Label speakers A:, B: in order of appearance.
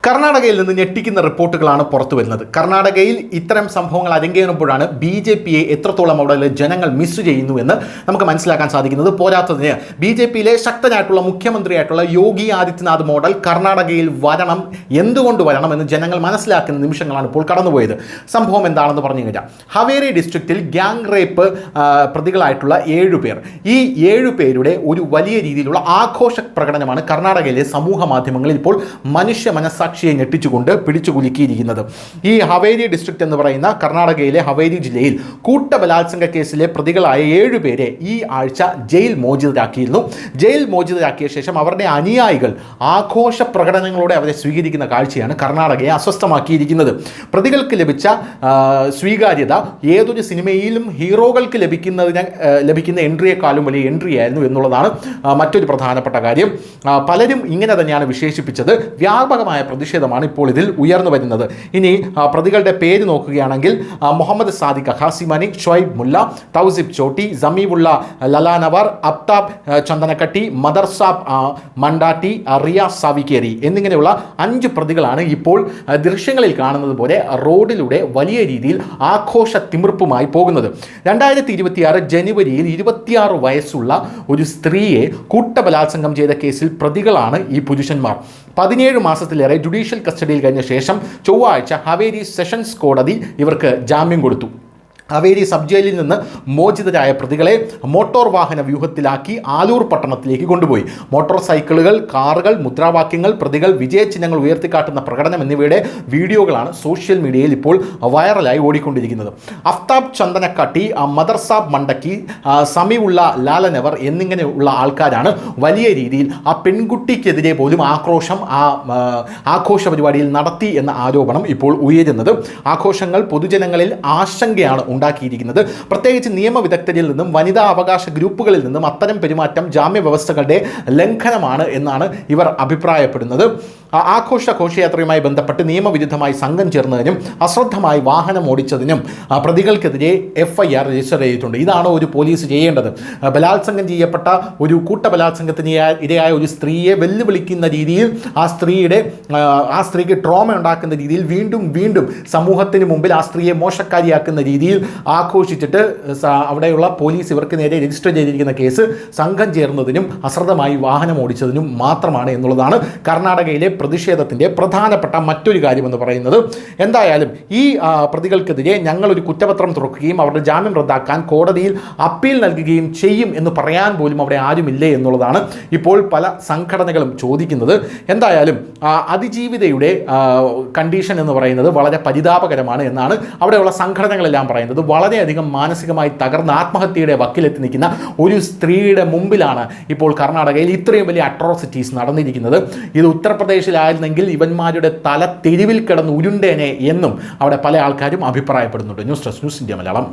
A: കർണാടകയിൽ നിന്ന് ഞെട്ടിക്കുന്ന റിപ്പോർട്ടുകളാണ് പുറത്തു വരുന്നത്. കർണാടകയിൽ ഇത്തരം സംഭവങ്ങൾ അരങ്ങേറുമ്പോഴാണ് BJPയെ എത്രത്തോളം അവിടെ ജനങ്ങൾ മിസ് ചെയ്യുന്നു എന്ന് നമുക്ക് മനസ്സിലാക്കാൻ സാധിക്കുന്നത്. പോരാത്തതിന് BJPയിലെ ശക്തനായിട്ടുള്ള മുഖ്യമന്ത്രിയായിട്ടുള്ള യോഗി ആദിത്യനാഥ് മോഡൽ കർണാടകയിൽ വരണം, എന്തുകൊണ്ട് വരണം എന്ന് ജനങ്ങൾ മനസ്സിലാക്കുന്ന നിമിഷങ്ങളാണ് ഇപ്പോൾ കടന്നുപോയത്. സംഭവം എന്താണെന്ന് പറഞ്ഞു കഴിഞ്ഞാൽ, ഹവേരി ഡിസ്ട്രിക്റ്റിൽ ഗ്യാങ് റേപ്പ് പ്രതികളായിട്ടുള്ള 7 പേർ, ഈ 7 പേരുടെ ഒരു വലിയ രീതിയിലുള്ള ആഘോഷ പ്രകടനമാണ് കർണാടകയിലെ സമൂഹ മാധ്യമങ്ങളിൽ ഇപ്പോൾ മനുഷ്യ മനസാക്ഷിയെ ഞെട്ടിച്ചുകൊണ്ട് പിടിച്ചുകുലുക്കിയിരിക്കുന്നത്. ഈ ഹവേരി ഡിസ്ട്രിക്റ്റ് എന്ന് പറയുന്ന കർണാടകയിലെ ഹവേരി ജില്ലയിൽ കൂട്ടബലാത്സംഗ കേസിലെ പ്രതികളായ 7 പേരെ ഈ ആഴ്ച ജയിൽ മോചിതരാക്കിയിരുന്നു. ജയിൽ മോചിതരാക്കിയ ശേഷം അവരുടെ അനുയായികൾ ആഘോഷ പ്രകടനങ്ങളോടെ അവരെ സ്വീകരിക്കുന്ന കാഴ്ചയാണ് കർണാടകയെ അസ്വസ്ഥമാക്കിയിരിക്കുന്നത്. പ്രതികൾക്ക് ലഭിച്ച സ്വീകാര്യത ഏതൊരു സിനിമയിലും ഹീറോകൾക്ക് ലഭിക്കുന്ന എൻട്രിയെക്കാളും വലിയ എൻട്രി ആയിരുന്നു എന്നുള്ളതാണ് മറ്റൊരു പ്രധാനപ്പെട്ട കാര്യം. പലരും ഇങ്ങനെ തന്നെയാണ് വിശേഷിപ്പിച്ചത്. വ്യാപകമായ പ്രതിഷേധമാണ് ഇപ്പോൾ ഇതിൽ ഉയർന്നു വരുന്നത്. ഇനി പ്രതികളുടെ പേര് നോക്കുകയാണെങ്കിൽ മുഹമ്മദ് സാദിഖ് ഹാസിമനി, ഷൊയ്ബ് മുല്ല, തൗസിഫ് ചോട്ടി, സമീവുള്ള ലലാനവർ, അബ്താബ് ചന്ദനക്കട്ടി, മദർസാബ് മണ്ടാട്ടി, റിയാസ് സാവിക്കേരി എന്നിങ്ങനെയുള്ള 5 പ്രതികളാണ് ഇപ്പോൾ ദൃശ്യങ്ങളിൽ കാണുന്നത് പോലെ റോഡിലൂടെ വലിയ രീതിയിൽ ആഘോഷ തിമിർപ്പുമായി പോകുന്നത്. 2026 ജനുവരിയിൽ 26 വയസ്സുള്ള ഒരു സ്ത്രീയെ കൂട്ടബലാത്സംഗം ചെയ്ത കേസിൽ പ്രതികളാണ് ഈ പുരുഷന്മാർ. 17 മാസത്തിലേറെ ജുഡീഷ്യൽ കസ്റ്റഡിയിൽ കഴിഞ്ഞ ശേഷം ചൊവ്വാഴ്ച ഹവേരി സെഷൻസ് കോടതി ഇവർക്ക് ജാമ്യം കൊടുത്തു. ഹവേരി സബ് ജയിലിൽ നിന്ന് മോചിതരായ പ്രതികളെ മോട്ടോർ വാഹന വ്യൂഹത്തിലാക്കി ആലൂർ പട്ടണത്തിലേക്ക് കൊണ്ടുപോയി. മോട്ടോർ സൈക്കിളുകൾ, കാറുകൾ, മുദ്രാവാക്യങ്ങൾ, പ്രതികൾ വിജയചിഹ്നങ്ങൾ ഉയർത്തിക്കാട്ടുന്ന പ്രകടനം എന്നിവയുടെ വീഡിയോകളാണ് സോഷ്യൽ മീഡിയയിൽ ഇപ്പോൾ വൈറലായി ഓടിക്കൊണ്ടിരിക്കുന്നത്. അഫ്താബ് ചന്ദനക്കാട്ടി, മദർസാബ് മണ്ടക്കി, സമീവുള്ള ലാലനവർ എന്നിങ്ങനെയുള്ള ആൾക്കാരാണ് വലിയ രീതിയിൽ ആ പെൺകുട്ടിക്കെതിരെ പോലും ആഘോഷ പരിപാടിയിൽ നടത്തി എന്ന ആരോപണം ഇപ്പോൾ ഉയരുന്നത്. ആഘോഷങ്ങൾ പൊതുജനങ്ങളിൽ ആശങ്കയാണ് ഉണ്ടാക്കിയിരിക്കുന്നത്. പ്രത്യേകിച്ച് നിയമവിദഗ്ധരിൽ നിന്നും വനിതാ അവകാശ ഗ്രൂപ്പുകളിൽ നിന്നും അത്തരം പെരുമാറ്റം ജാമ്യ വ്യവസ്ഥകളുടെ ലംഘനമാണ് എന്നാണ് ഇവർ അഭിപ്രായപ്പെടുന്നത്. ഘോഷയാത്രയുമായി ബന്ധപ്പെട്ട് നിയമവിരുദ്ധമായി സംഘം ചേർന്നതിനും അശ്രദ്ധമായി വാഹനം ഓടിച്ചതിനും പ്രതികൾക്കെതിരെ FIR രജിസ്റ്റർ ചെയ്തിട്ടുണ്ട്. ഇതാണോ ഒരു പോലീസ് ചെയ്യേണ്ടത്? ബലാത്സംഗം ചെയ്യപ്പെട്ട ഒരു കൂട്ടബലാത്സംഗത്തിന് ഇരയായ ഒരു സ്ത്രീയെ വെല്ലുവിളിക്കുന്ന രീതിയിൽ ആ സ്ത്രീക്ക് ട്രോമ ഉണ്ടാക്കുന്ന രീതിയിൽ വീണ്ടും സമൂഹത്തിന് മുമ്പിൽ ആ സ്ത്രീയെ മോശക്കാരിയാക്കുന്ന രീതിയിൽ ആഘോഷിച്ചിട്ട് അവിടെയുള്ള പോലീസ് ഇവർക്ക് നേരെ രജിസ്റ്റർ ചെയ്തിരിക്കുന്ന കേസ് സംഘം ചേർന്നതിനും അശ്രദ്ധമായി വാഹനം ഓടിച്ചതിനും മാത്രമാണ് എന്നുള്ളതാണ് കർണാടകയിലെ പ്രതിഷേധത്തിൻ്റെ പ്രധാനപ്പെട്ട മറ്റൊരു കാര്യമെന്ന് പറയുന്നത്. എന്തായാലും ഈ പ്രതികൾക്കെതിരെ ഞങ്ങളൊരു കുറ്റപത്രം തുറക്കുകയും അവരുടെ ജാമ്യം റദ്ദാക്കാൻ കോടതിയിൽ അപ്പീൽ നൽകുകയും ചെയ്യും എന്ന് പറയാൻ പോലും അവിടെ ആരുമില്ലേ എന്നുള്ളതാണ് ഇപ്പോൾ പല സംഘടനകളും ചോദിക്കുന്നത്. എന്തായാലും അതിജീവിതയുടെ കണ്ടീഷൻ എന്ന് പറയുന്നത് വളരെ പരിതാപകരമാണ് എന്നാണ് അവിടെയുള്ള സംഘടനകളെല്ലാം പറയുന്നത്. വളരെയധികം മാനസികമായി തകർന്ന ആത്മഹത്യയുടെ വക്കിലെത്തി നിൽക്കുന്ന ഒരു സ്ത്രീയുടെ മുമ്പിലാണ് ഇപ്പോൾ കർണാടകയിൽ ഇത്രയും വലിയ അട്രോസിറ്റീസ് നടന്നിരിക്കുന്നത്. ഇത് ഉത്തർപ്രദേശിലായിരുന്നെങ്കിൽ ഇവന്മാരുടെ തല തെരുവിൽ കിടന്ന് ഉരുണ്ടേനെ എന്നും അവിടെ പല ആൾക്കാരും അഭിപ്രായപ്പെടുന്നുണ്ട്. News desk, news India Malayalam.